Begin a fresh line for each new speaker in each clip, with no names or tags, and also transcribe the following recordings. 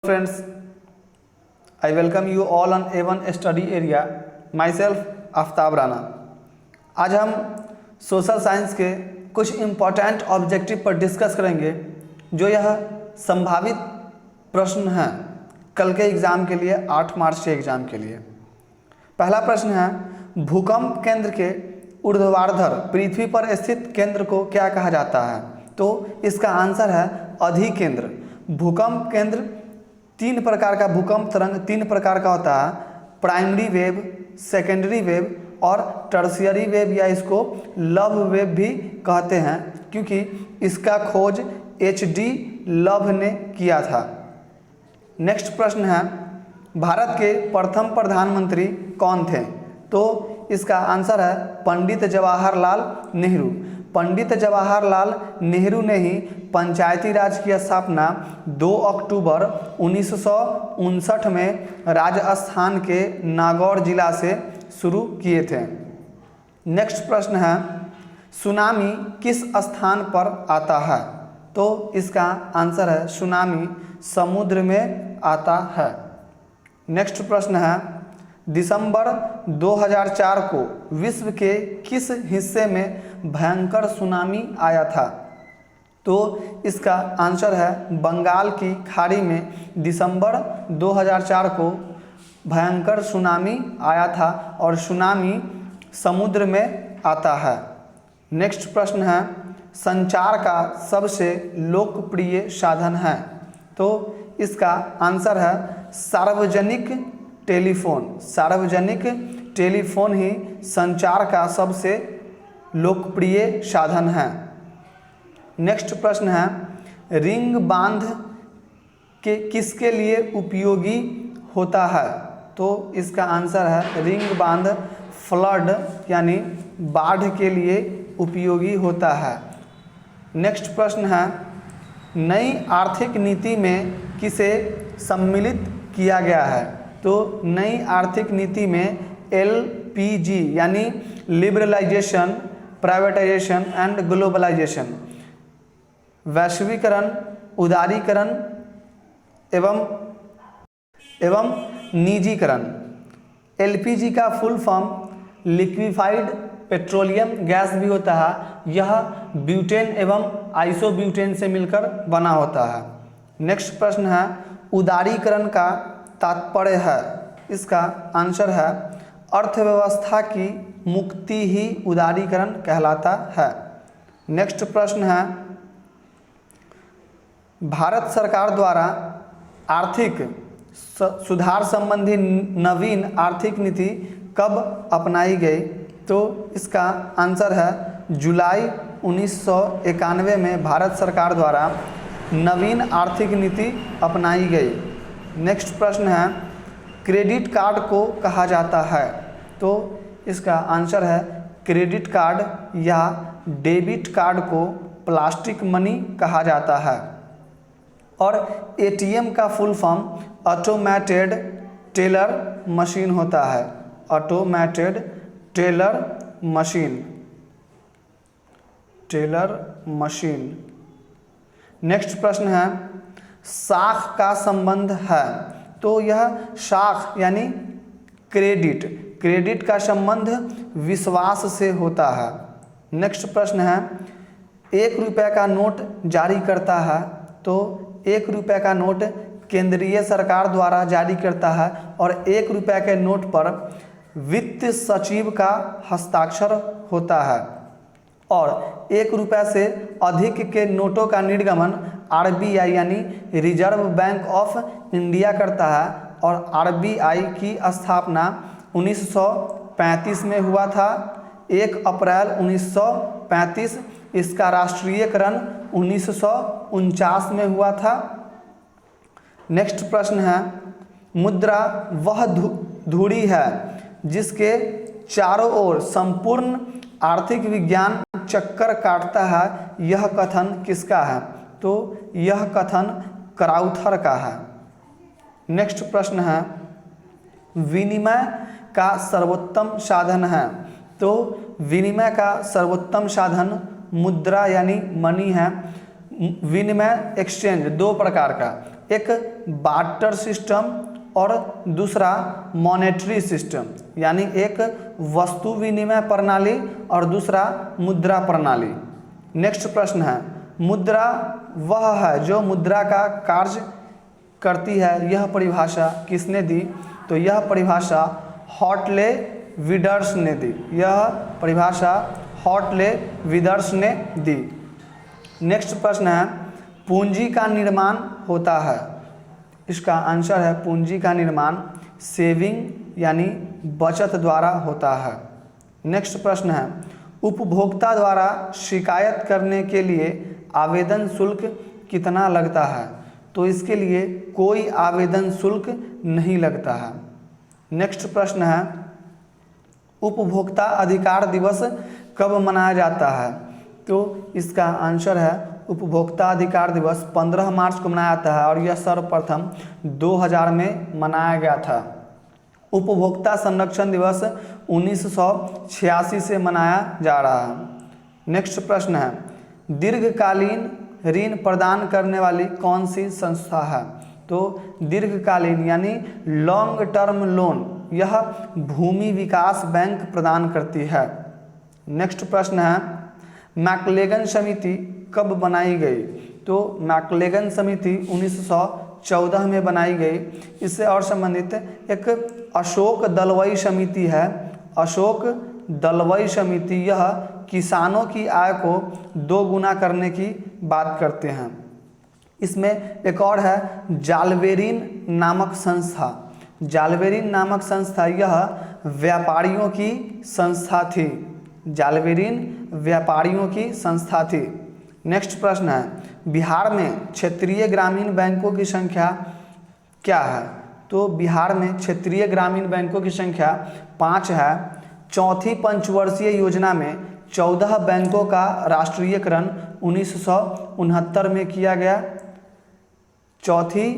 Friends, I welcome you all on A1 study area. Myself Aftab Rana. आज हम social science के कुछ इम्पॉर्टेंट ऑब्जेक्टिव पर डिस्कस करेंगे जो यह संभावित प्रश्न हैं कल के एग्ज़ाम के लिए, 8 मार्च के एग्ज़ाम के लिए। पहला प्रश्न है, भूकंप केंद्र के ऊर्ध्वाधर पृथ्वी पर स्थित केंद्र को क्या कहा जाता है? तो इसका आंसर है अधिकेंद्र। भूकंप केंद्र तीन प्रकार का भूकंप तरंग तीन प्रकार का होता है, प्राइमरी वेव, सेकेंडरी वेव और टर्शियरी वेव, या इसको लव वेव भी कहते हैं क्योंकि इसका खोज HD लव ने किया था। नेक्स्ट प्रश्न है, भारत के प्रथम प्रधानमंत्री कौन थे? तो इसका आंसर है पंडित जवाहरलाल नेहरू। पंडित जवाहरलाल नेहरू ने ही पंचायती राज की स्थापना 2 अक्टूबर 1959 में राजस्थान के नागौर जिला से शुरू किए थे। नेक्स्ट प्रश्न है, सुनामी किस स्थान पर आता है? तो इसका आंसर है सुनामी समुद्र में आता है। नेक्स्ट प्रश्न है, दिसंबर 2004 को विश्व के किस हिस्से में भयंकर सुनामी आया था? तो इसका आंसर है बंगाल की खाड़ी में दिसंबर 2004 को भयंकर सुनामी आया था और सुनामी समुद्र में आता है। नेक्स्ट प्रश्न है, संचार का सबसे लोकप्रिय साधन है? तो इसका आंसर है सार्वजनिक टेलीफोन। सार्वजनिक टेलीफोन ही संचार का सबसे लोकप्रिय साधन है। नेक्स्ट प्रश्न है, रिंग बांध के किसके लिए उपयोगी होता है? तो इसका आंसर है रिंग बांध फ्लड यानी बाढ़ के लिए उपयोगी होता है। नेक्स्ट प्रश्न है, नई आर्थिक नीति में किसे सम्मिलित किया गया है? तो नई आर्थिक नीति में LPG यानी लिबरलाइजेशन, प्राइवेटाइजेशन एंड ग्लोबलाइजेशन, वैश्वीकरण, उदारीकरण एवं निजीकरण। LPG का full form liquefied petroleum gas भी होता है। यह ब्यूटेन एवं आइसोब्यूटेन से मिलकर बना होता है। नेक्स्ट प्रश्न है, उदारीकरण का तात्पर्य है? इसका आंसर है अर्थव्यवस्था की मुक्ति ही उदारीकरण कहलाता है। नेक्स्ट प्रश्न है, भारत सरकार द्वारा आर्थिक सुधार संबंधी नवीन आर्थिक नीति कब अपनाई गई? तो इसका आंसर है जुलाई 1991 में भारत सरकार द्वारा नवीन आर्थिक नीति अपनाई गई। नेक्स्ट प्रश्न है, क्रेडिट कार्ड को कहा जाता है? तो इसका आंसर है क्रेडिट कार्ड या डेबिट कार्ड को प्लास्टिक मनी कहा जाता है। और ATM का full form automated teller machine होता है। Automated teller machine. नेक्स्ट प्रश्न है, साख का संबंध है? तो यह साख यानी क्रेडिट का संबंध विश्वास से होता है। नेक्स्ट प्रश्न है, 1 रुपये का नोट जारी करता है? तो 1 रुपये का नोट केंद्रीय सरकार द्वारा जारी करता है और 1 रुपये के नोट पर वित्त सचिव का हस्ताक्षर होता है। और 1 रुपये से अधिक के नोटों का निर्गमन RBI यानी रिजर्व बैंक ऑफ इंडिया करता है और RBI की स्थापना 1935 में हुआ था, 1 अप्रैल 1935। इसका राष्ट्रीयकरण 1949 में हुआ था। नेक्स्ट प्रश्न है, मुद्रा वह धुरी है जिसके चारों ओर संपूर्ण आर्थिक विज्ञान चक्कर काटता है, यह कथन किसका है? तो यह कथन क्राउथर का है। नेक्स्ट प्रश्न है, विनिमय का सर्वोत्तम साधन है? तो विनिमय का सर्वोत्तम साधन मुद्रा यानी मनी है। विनिमय एक्सचेंज 2 प्रकार का, एक बार्टर सिस्टम और दूसरा मॉनेटरी सिस्टम, यानी एक वस्तु विनिमय प्रणाली और दूसरा मुद्रा प्रणाली। नेक्स्ट प्रश्न है, मुद्रा वह है जो मुद्रा का कार्य करती है, यह परिभाषा किसने दी? तो यह परिभाषा हॉटले विडर्स ने दी। यह परिभाषा हॉटले विडर्स ने दी। नेक्स्ट प्रश्न है, पूंजी का निर्माण होता है। इसका आंसर है पूंजी का निर्माण सेविंग यानी बचत द्वारा होता है। नेक्स्ट प्रश्न है, उपभोक्ता द्वारा शिकायत करने के लिए आवेदन शुल्क कितना लगता है? तो इसके लिए कोई आवेदन शुल्क नहीं लगता है। नेक्स्ट प्रश्न है, उपभोक्ता अधिकार दिवस कब मनाया जाता है? तो इसका आंसर है उपभोक्ता अधिकार दिवस 15 मार्च को मनाया जाता है और यह सर्वप्रथम 2000 में मनाया गया था। उपभोक्ता संरक्षण दिवस 1986 से मनाया जा रहा है। नेक्स्ट प्रश्न है, दीर्घकालीन ऋण प्रदान करने वाली कौन सी संस्था है? तो दीर्घकालीन यानी लॉन्ग टर्म लोन यह भूमि विकास बैंक प्रदान करती है। नेक्स्ट प्रश्न है, मैकलेगन समिति कब बनाई गई? तो मैकलेगन समिति 1914 में बनाई गई। इससे और संबंधित एक अशोक दलवई समिति है। अशोक दलवई समिति यह किसानों की आय को 2 गुना करने की बात करते हैं। इसमें एक और है जालवेरिन नामक संस्था। जालवेरिन नामक संस्था यह व्यापारियों की संस्था थी। जालवेरिन व्यापारियों की संस्था थी। नेक्स्ट प्रश्न है, बिहार में क्षेत्रीय ग्रामीण बैंकों की संख्या क्या है? तो बिहार में क्षेत्रीय ग्रामीण बैंकों की संख्या 5 है। चौथी पंचवर्षीय योजना में 14 बैंकों का राष्ट्रीयकरण 1969 में किया गया। चौथी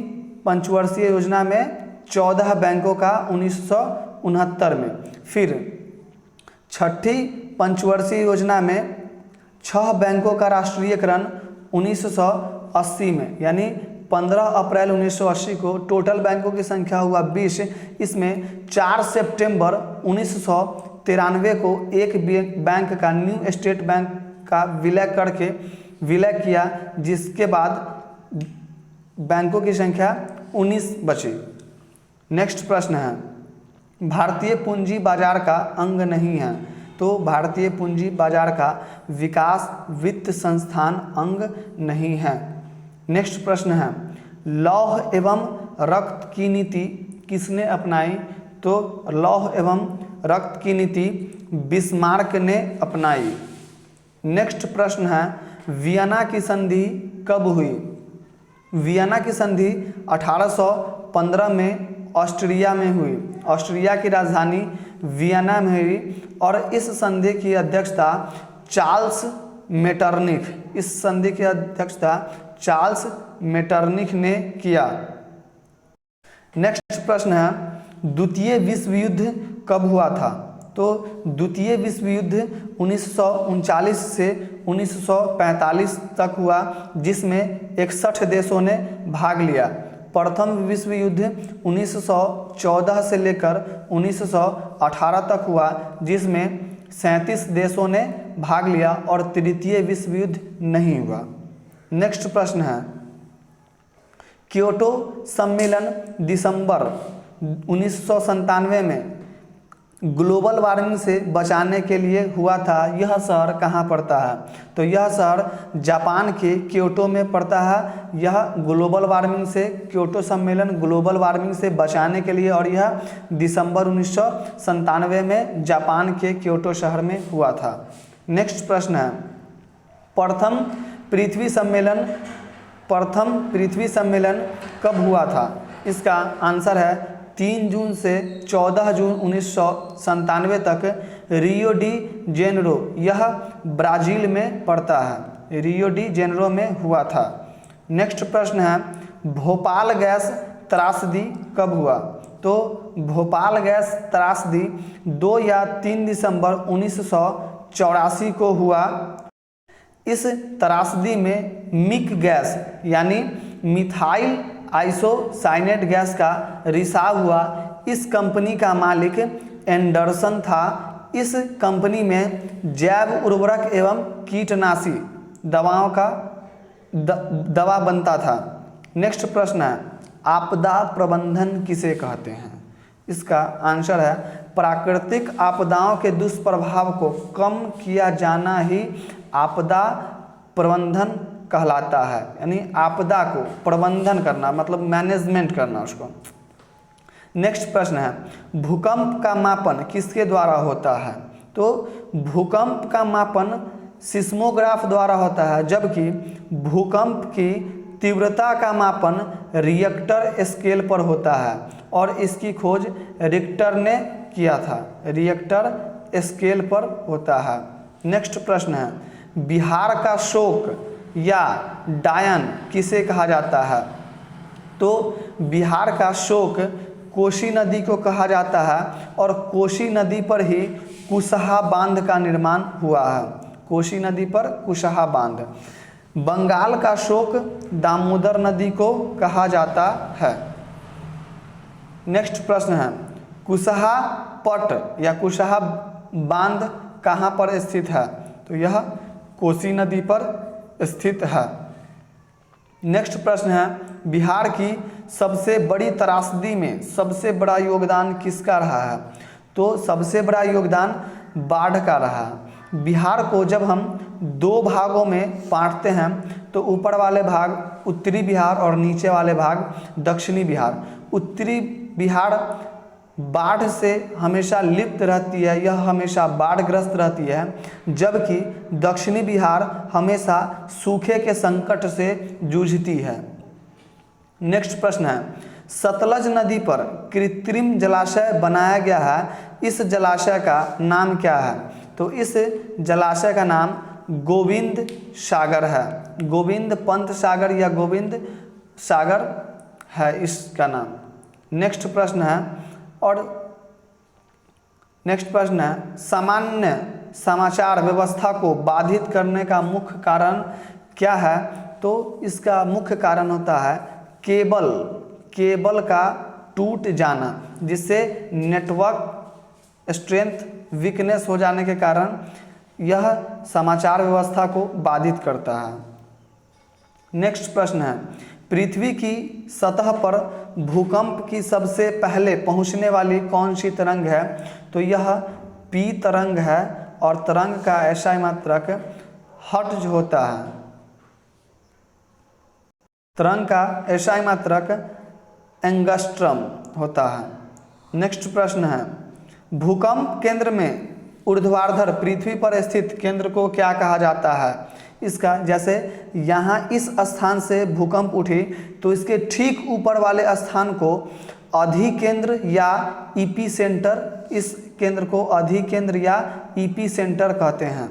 पंचवर्षीय योजना में 14 बैंकों का 1969 में। फिर छठी पंचवर्षीय योजना में 6 बैंकों का राष्ट्रीयकरण 1980 में, यानी 15 अप्रैल 1980 को टोटल बैंकों की संख्या हुआ 20। इसमें 4 सितंबर 1993 को एक बैंक का न्यू स्टेट बैंक का विलय किया, जिसके बाद बैंकों की संख्या 19 बची। नेक्स्ट प्रश्न है, भारतीय पूंजी बाजार का अंग नहीं है। तो भारतीय पूंजी बाजार का विकास वित्त संस्थान अंग नहीं है। नेक्स्ट प्रश्न है, लौह एवं रक्त की नीति किसने अपनाई? तो लौह एवं रक्त की नीति बिस्मार्क ने अपनाई। नेक्स्ट प्रश्न है, वियना की संधि कब हुई? वियना की संधि 1815 में ऑस्ट्रिया में हुई। ऑस्ट्रिया की राजधानी वियना में हुई और इस संधि की अध्यक्षता चार्ल्स मेटरनिख ने किया। नेक्स्ट प्रश्न है, द्वितीय विश्व युद्ध कब हुआ था? तो द्वितीय विश्व युद्ध 1939 से 1945 तक हुआ, जिसमें 61 देशों ने भाग लिया। प्रथम विश्व युद्ध 1914 से लेकर 1918 तक हुआ, जिसमें 37 देशों ने भाग लिया और तृतीय विश्व युद्ध नहीं हुआ। नेक्स्ट प्रश्न है, क्योटो सम्मेलन दिसंबर 1997 में ग्लोबल वार्मिंग से बचाने के लिए हुआ था। यह शहर कहाँ पड़ता है? तो यह शहर जापान के क्योटो में पड़ता है। यह ग्लोबल वार्मिंग से, क्योटो सम्मेलन ग्लोबल वार्मिंग से बचाने के लिए, और यह दिसंबर 1997 में जापान के क्योटो शहर में हुआ था। नेक्स्ट प्रश्न है, प्रथम पृथ्वी सम्मेलन कब हुआ था? इसका आंसर है 3 जून से 14 जून 1997 तक रियो डी जेनेरो, यह ब्राज़ील में पड़ता है। रियो डी जेनेरो में हुआ था। नेक्स्ट प्रश्न है, भोपाल गैस त्रासदी कब हुआ? तो भोपाल गैस त्रासदी 2 या 3 दिसंबर 1984 को हुआ। इस त्रासदी में मिक गैस यानी मिथाइल आइसोसाइनेट गैस का रिसाव हुआ। इस कंपनी का मालिक एंडरसन था। इस कंपनी में जैव उर्वरक एवं कीटनाशी दवाओं का दवा बनता था। नेक्स्ट प्रश्न है, आपदा प्रबंधन किसे कहते हैं? इसका आंसर है, प्राकृतिक आपदाओं के दुष्प्रभाव को कम किया जाना ही आपदा प्रबंधन कहलाता है। यानी आपदा को प्रबंधन करना मतलब मैनेजमेंट करना उसको। नेक्स्ट प्रश्न है, भूकंप का मापन किसके द्वारा होता है? तो भूकंप का मापन सिस्मोग्राफ द्वारा होता है, जबकि भूकंप की तीव्रता का मापन रिएक्टर स्केल पर होता है और इसकी खोज रिक्टर ने किया था। रिएक्टर स्केल पर होता है। नेक्स्ट प्रश्न है, बिहार का शोक या डायन किसे कहा जाता है? तो बिहार का शोक कोसी नदी को कहा जाता है और कोसी नदी पर ही कुशहा बांध का निर्माण हुआ है। कोसी नदी पर कुशहा बांध। बंगाल का शोक दामोदर नदी को कहा जाता है। नेक्स्ट प्रश्न है, कुशहा पट या कुशहा बांध कहाँ पर स्थित है? तो यह कोसी नदी पर स्थित है। नेक्स्ट प्रश्न है, बिहार की सबसे बड़ी त्रासदी में सबसे बड़ा योगदान किसका रहा है? तो सबसे बड़ा योगदान बाढ़ का रहा। बिहार को जब हम दो भागों में बांटते हैं तो ऊपर वाले भाग उत्तरी बिहार और नीचे वाले भाग दक्षिणी बिहार। उत्तरी बिहार बाढ़ से हमेशा लिप्त रहती है, यह हमेशा बाढ़ग्रस्त रहती है, जबकि दक्षिणी बिहार हमेशा सूखे के संकट से जूझती है। नेक्स्ट प्रश्न है, सतलज नदी पर कृत्रिम जलाशय बनाया गया है, इस जलाशय का नाम क्या है? तो इस जलाशय का नाम गोविंद सागर है। गोविंद पंत सागर या गोविंद सागर है इसका नाम। नेक्स्ट प्रश्न है, और नेक्स्ट प्रश्न है, सामान्य समाचार व्यवस्था को बाधित करने का मुख्य कारण क्या है? तो इसका मुख्य कारण होता है केबल का टूट जाना, जिससे नेटवर्क स्ट्रेंथ वीकनेस हो जाने के कारण यह समाचार व्यवस्था को बाधित करता है। नेक्स्ट प्रश्न है, पृथ्वी की सतह पर भूकंप की सबसे पहले पहुंचने वाली कौन सी तरंग है? तो यह पी तरंग है और तरंग का SI मात्रक हर्ट्ज होता है। तरंग का SI मात्रक एंगस्ट्रम होता है। नेक्स्ट प्रश्न है, भूकंप केंद्र में ऊर्ध्वाधर पृथ्वी पर स्थित केंद्र को क्या कहा जाता है? इसका जैसे यहाँ इस स्थान से भूकंप उठी तो इसके ठीक ऊपर वाले स्थान को अधिकेंद्र या इपीसेंटर, इस केंद्र को अधिकेंद्र या इपीसेंटर कहते हैं।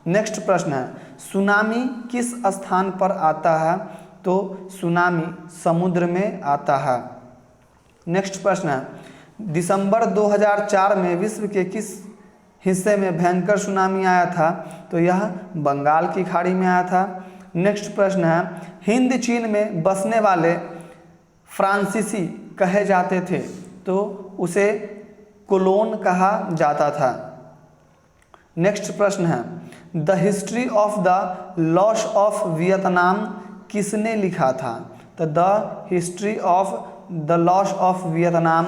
नेक्स्ट प्रश्न है, सुनामी किस स्थान पर आता है? तो सुनामी समुद्र में आता है। नेक्स्ट प्रश्न है, दिसंबर 2004 में विश्व के किस हिस्से में भयंकर सुनामी आया था? तो यह बंगाल की खाड़ी में आया था। नेक्स्ट प्रश्न है, हिंद चीन में बसने वाले फ्रांसीसी कहे जाते थे, तो उसे कोलोन कहा जाता था। नेक्स्ट प्रश्न है, the history of the loss of Vietnam किसने लिखा था? तो the history of the loss of Vietnam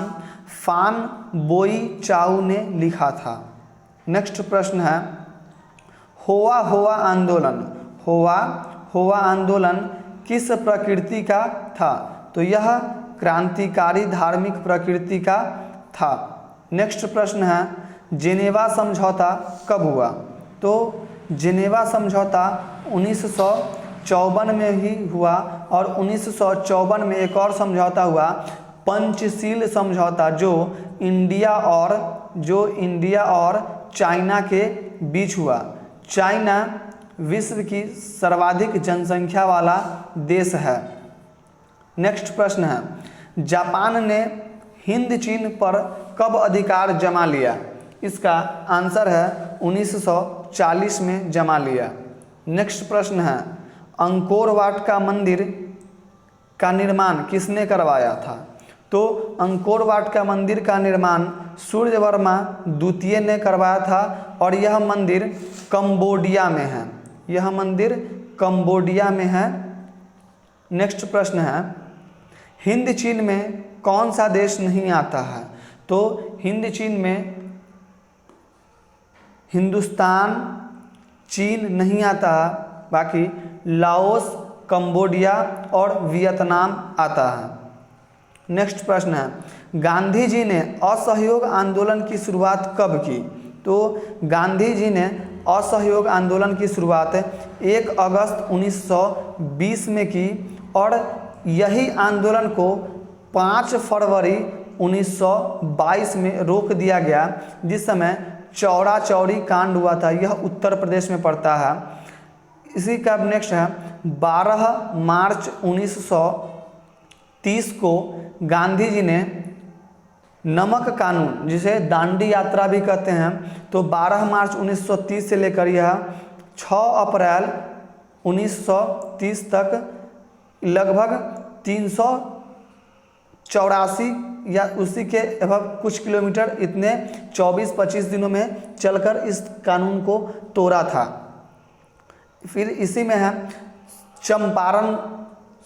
फान बोई चाउ ने लिखा था। नेक्स्ट प्रश्न है, होवा होवा आंदोलन, होवा आंदोलन किस प्रकृति का था? तो यह क्रांतिकारी धार्मिक प्रकृति का था। नेक्स्ट प्रश्न है, जेनेवा समझौता कब हुआ? तो जेनेवा समझौता 1954 में ही हुआ और 1954 में एक और समझौता हुआ, पंचशील समझौता, जो इंडिया और चाइना के बीच हुआ। चाइना विश्व की सर्वाधिक जनसंख्या वाला देश है। नेक्स्ट प्रश्न है, जापान ने हिंद चीन पर कब अधिकार जमा लिया? इसका आंसर है 1940 में जमा लिया। नेक्स्ट प्रश्न है, अंकोर वाट का मंदिर का निर्माण किसने करवाया था? तो अंकोर वाट का मंदिर का निर्माण सूर्यवर्मा द्वितीय ने करवाया था और यह मंदिर कंबोडिया में है। यह मंदिर कंबोडिया में है। नेक्स्ट प्रश्न है, हिंद चीन में कौन सा देश नहीं आता है? तो हिंद चीन में हिंदुस्तान, चीन नहीं आता है, बाकी लाओस, कंबोडिया और वियतनाम आता है। नेक्स्ट प्रश्न है, गांधी जी ने असहयोग आंदोलन की शुरुआत कब की? तो गांधी जी ने असहयोग आंदोलन की शुरुआत 1 अगस्त 1920 में की और यही आंदोलन को 5 फरवरी 1922 में रोक दिया गया, जिस समय चौरा चौरी कांड हुआ था। यह उत्तर प्रदेश में पड़ता है। इसी का नेक्स्ट है, 12 मार्च 1930 को गांधी जी ने नमक कानून, जिसे दांडी यात्रा भी कहते हैं, तो 12 मार्च 1930 से लेकर यह 6 अप्रैल 1930 तक लगभग 384 या उसी के कुछ किलोमीटर, इतने 24-25 दिनों में चलकर इस कानून को तोड़ा था। फिर इसी में है चंपारण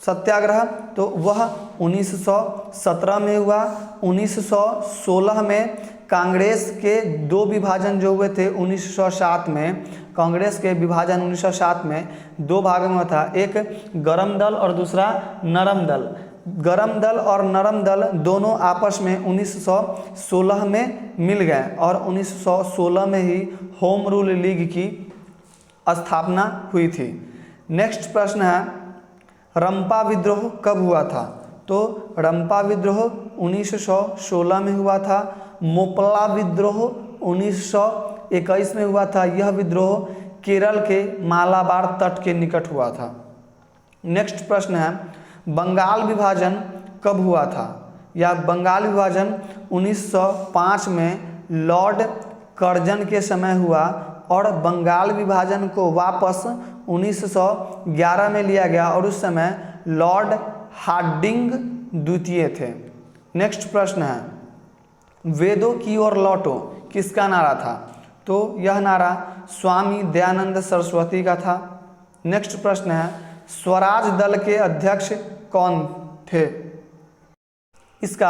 सत्याग्रह, तो वह 1917 में हुआ। 1916 में कांग्रेस के 2 विभाजन जो हुए थे 1907 में, कांग्रेस के विभाजन 1907 में 2 भागों में था, एक गरम दल और दूसरा नरम दल। गरम दल और नरम दल दोनों आपस में 1916 में मिल गए और 1916 में ही होम रूल लीग की स्थापना हुई थी। नेक्स्ट प्रश्न है, रंपा विद्रोह कब हुआ था? तो रंपा विद्रोह 1916 में हुआ था। मोपला विद्रोह 1921 में हुआ था। यह विद्रोह केरल के मालाबार तट के निकट हुआ था। नेक्स्ट प्रश्न है, बंगाल विभाजन कब हुआ था? या बंगाल विभाजन 1905 में लॉर्ड कर्जन के समय हुआ और बंगाल विभाजन को वापस 1911 में लिया गया और उस समय लॉर्ड हार्डिंग द्वितीय थे। नेक्स्ट प्रश्न है, वेदों की ओर लौटो किसका नारा था? तो यह नारा स्वामी दयानंद सरस्वती का था। नेक्स्ट प्रश्न है, स्वराज दल के अध्यक्ष कौन थे? इसका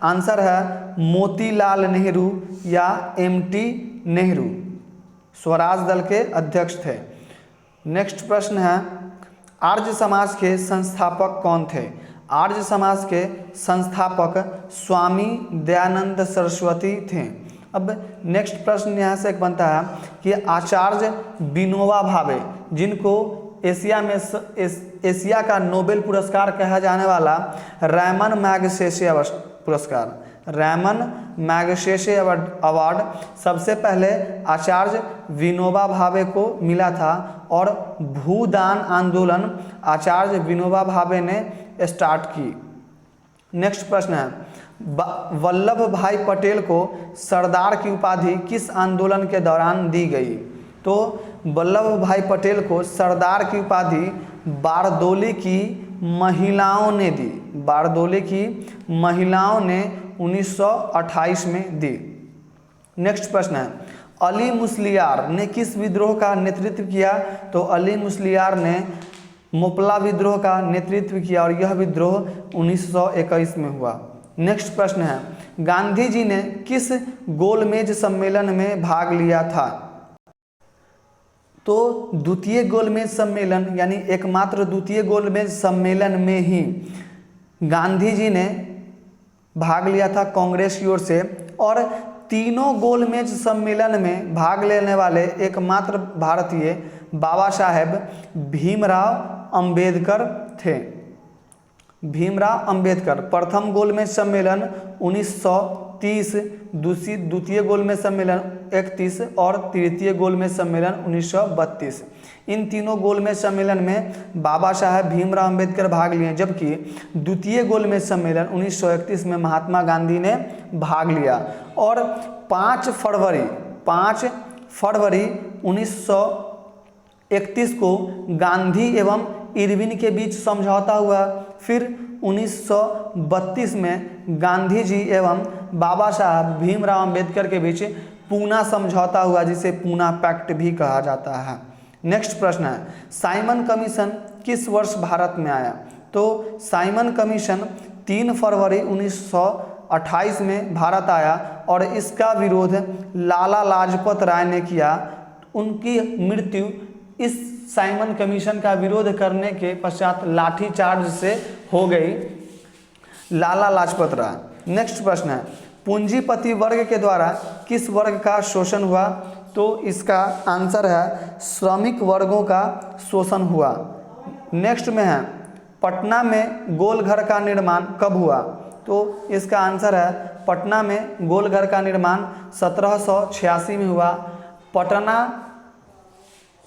आंसर है मोतीलाल नेहरू या एमटी नेहरू, स्वराज दल के अध्यक्ष थे। नेक्स्ट प्रश्न है, आर्य समाज के संस्थापक कौन थे? आर्य समाज के संस्थापक स्वामी दयानंद सरस्वती थे। अब नेक्स्ट प्रश्न यहाँ से एक बनता है कि आचार्य विनोबा भावे, जिनको एशिया का नोबेल पुरस्कार कहा जाने वाला रैमन मैगसेसे पुरस्कार, रैमन मैगसेसे अवार्ड सबसे पहले आचार्य विनोबा भावे को मिला था और भूदान आंदोलन आचार्य विनोबा भावे ने स्टार्ट की। नेक्स्ट प्रश्न है, वल्लभ भाई पटेल को सरदार की उपाधि किस आंदोलन के दौरान दी गई? तो वल्लभ भाई पटेल को सरदार की उपाधि बारदोली की महिलाओं ने दी। बारदोली की महिलाओं ने 1928 में दी। नेक्स्ट प्रश्न है, अली मुस्लियार ने किस विद्रोह का नेतृत्व किया? तो अली मुस्लियार ने मोपला विद्रोह का नेतृत्व किया और यह विद्रोह 1921 में हुआ। नेक्स्ट प्रश्न है, गांधी जी ने किस गोलमेज सम्मेलन में भाग लिया था? तो द्वितीय गोलमेज सम्मेलन, यानी एकमात्र द्वितीय गोलमेज सम्मेलन में ही गांधी जी ने भाग लिया था कांग्रेस की ओर से, और तीनों गोलमेज सम्मेलन में भाग लेने वाले एकमात्र भारतीय बाबा साहेब भीमराव अंबेडकर थे। भीमराव अंबेडकर। प्रथम गोलमेज सम्मेलन 1930, द्वितीय गोलमेज सम्मेलन 31 और तृतीय गोलमेज सम्मेलन 1932। इन तीनों गोलमेज सम्मेलन में बाबा साहेब भीमराव अंबेडकर भाग लिए, जबकि द्वितीय गोलमेज सम्मेलन 1931 में महात्मा गांधी ने भाग लिया। और 5 फरवरी 1931 को गांधी एवं इरविन के बीच समझौता हुआ। फिर 1932 में गांधी जी एवं बाबा साहब भीमराव अंबेडकर के बीच पूना समझौता हुआ, जिसे पूना पैक्ट भी कहा जाता है। नेक्स्ट प्रश्न है, साइमन कमीशन किस वर्ष भारत में आया? तो साइमन कमीशन 3 फरवरी 1928 में भारत आया और इसका विरोध लाला लाजपत राय ने किया। उनकी मृत्यु इस साइमन कमीशन का विरोध करने के पश्चात लाठीचार्ज से हो गई, लाला लाजपत राय। नेक्स्ट प्रश्न है, पूंजीपति वर्ग के द्वारा किस वर्ग का शोषण हुआ? तो इसका आंसर है श्रमिक वर्गों का शोषण हुआ। नेक्स्ट में है, पटना में गोलघर का निर्माण कब हुआ? तो इसका आंसर है पटना में गोलघर का निर्माण 1786 में हुआ। पटना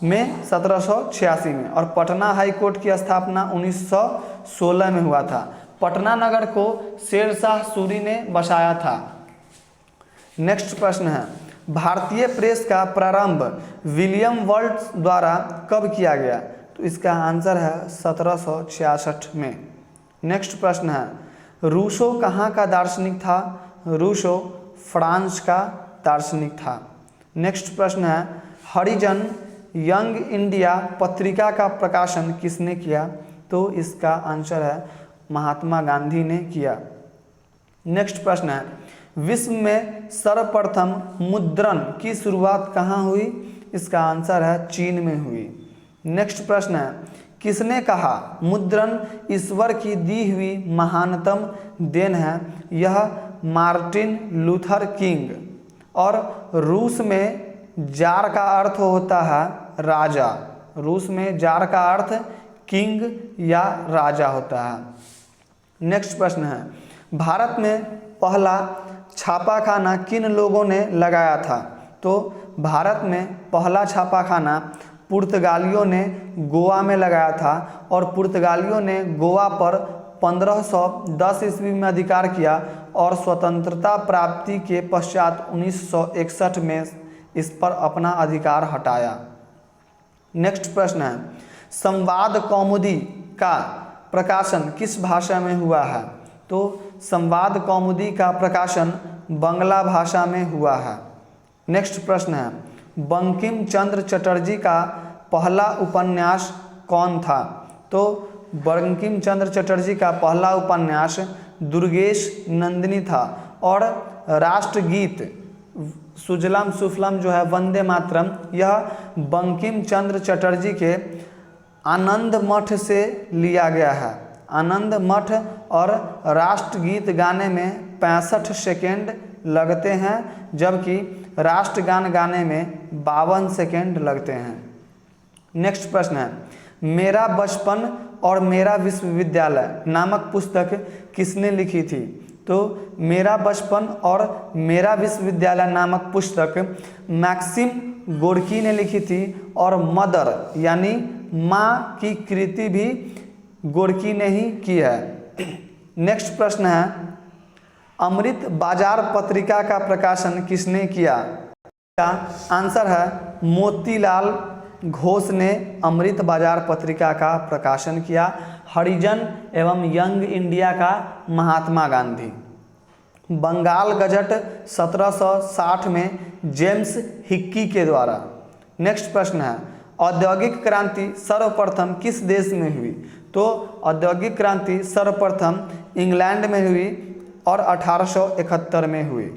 में 1786 में, और पटना हाई कोर्ट की स्थापना 1916 में हुआ था। पटना नगर को शेरशाह सूरी ने बसाया था। नेक्स्ट प्रश्न है, भारतीय प्रेस का प्रारंभ विलियम वर्ड्स द्वारा कब किया गया? तो इसका आंसर है 1766 में। नेक्स्ट प्रश्न है, रूसो कहाँ का दार्शनिक था? रूसो फ्रांस का दार्शनिक था। नेक्स्ट प्रश्न है, हरिजन यंग इंडिया पत्रिका का प्रकाशन किसने किया? तो इसका आंसर है महात्मा गांधी ने किया। नेक्स्ट प्रश्न है, विश्व में सर्वप्रथम मुद्रण की शुरुआत कहाँ हुई? इसका आंसर है चीन में हुई। नेक्स्ट प्रश्न है, किसने कहा मुद्रण ईश्वर की दी हुई महानतम देन है? यह मार्टिन लूथर किंग। और रूस में जार का अर्थ होता है राजा। रूस में जार का अर्थ किंग या राजा होता है। नेक्स्ट प्रश्न है, भारत में पहला छापाखाना किन लोगों ने लगाया था? तो भारत में पहला छापाखाना पुर्तगालियों ने गोवा में लगाया था और पुर्तगालियों ने गोवा पर 1510 ईस्वी में अधिकार किया और स्वतंत्रता प्राप्ति के पश्चात 1961 में इस पर अपना अधिकार हटाया। नेक्स्ट प्रश्न है, संवाद कौमुदी का प्रकाशन किस भाषा में हुआ है? तो संवाद कौमुदी का प्रकाशन बांग्ला भाषा में हुआ है। नेक्स्ट प्रश्न है, बंकिम चंद्र चटर्जी का पहला उपन्यास कौन था? तो बंकिम चंद्र चटर्जी का पहला उपन्यास दुर्गेश नंदिनी था और राष्ट्रगीत सुजलाम सुफलाम जो है वंदे मातरम, यह बंकिम चंद्र चटर्जी के आनंद मठ से लिया गया है। आनंद मठ और राष्ट्रगीत गाने में 65 सेकेंड लगते हैं, जबकि राष्ट्रगान गाने में 52 सेकेंड लगते हैं। नेक्स्ट प्रश्न है, मेरा बचपन और मेरा विश्वविद्यालय नामक पुस्तक किसने लिखी थी? तो मेरा बचपन और मेरा विश्वविद्यालय नामक पुस्तक मैक्सिम गोर्की ने लिखी थी और मदर यानी माँ की कृति भी गोर्की ने ही की है। नेक्स्ट प्रश्न है, अमृत बाजार पत्रिका का प्रकाशन किसने किया? का आंसर है मोतीलाल घोष ने अमृत बाजार पत्रिका का प्रकाशन किया। हरिजन एवं यंग इंडिया का महात्मा गांधी। बंगाल गजट 1760 में जेम्स हिक्की के द्वारा। नेक्स्ट प्रश्न है, औद्योगिक क्रांति सर्वप्रथम किस देश में हुई? तो औद्योगिक क्रांति सर्वप्रथम इंग्लैंड में हुई और 1871 में हुई।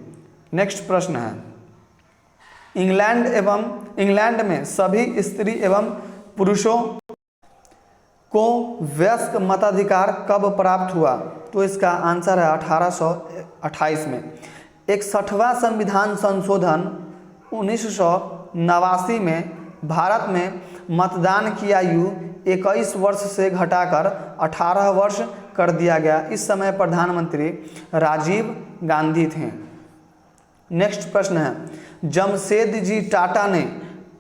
नेक्स्ट प्रश्न है, इंग्लैंड में सभी स्त्री एवं पुरुषों को वयस्क मताधिकार कब प्राप्त हुआ? तो इसका आंसर है 1828 में। 61वां संविधान संशोधन 1989 में भारत में मतदान की आयु 21 वर्ष से घटाकर 18 वर्ष कर दिया गया। इस समय प्रधानमंत्री राजीव गांधी थे। नेक्स्ट प्रश्न है, जमशेद जी टाटा ने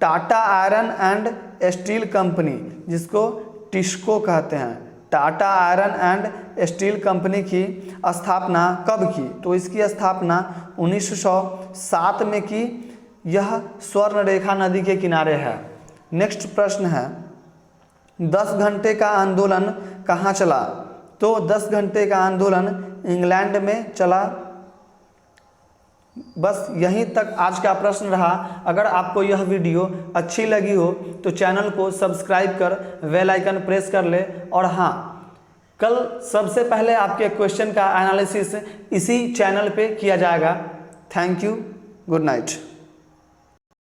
Tata iron and steel company, जिसको टिस्को कहते हैं, Tata iron and steel company की स्थापना कब की? तो इसकी स्थापना 1907 में की। यह स्वर्णरेखा नदी के किनारे है। नेक्स्ट प्रश्न है, 10 घंटे का आंदोलन कहाँ चला? तो 10 घंटे का आंदोलन इंग्लैंड में चला। बस यहीं तक आज का प्रश्न रहा। अगर आपको यह वीडियो अच्छी लगी हो तो चैनल को सब्सक्राइब कर बेल आइकन प्रेस कर ले। और हाँ, कल सबसे पहले आपके क्वेश्चन का एनालिसिस इसी चैनल पे किया जाएगा। Thank you, good night.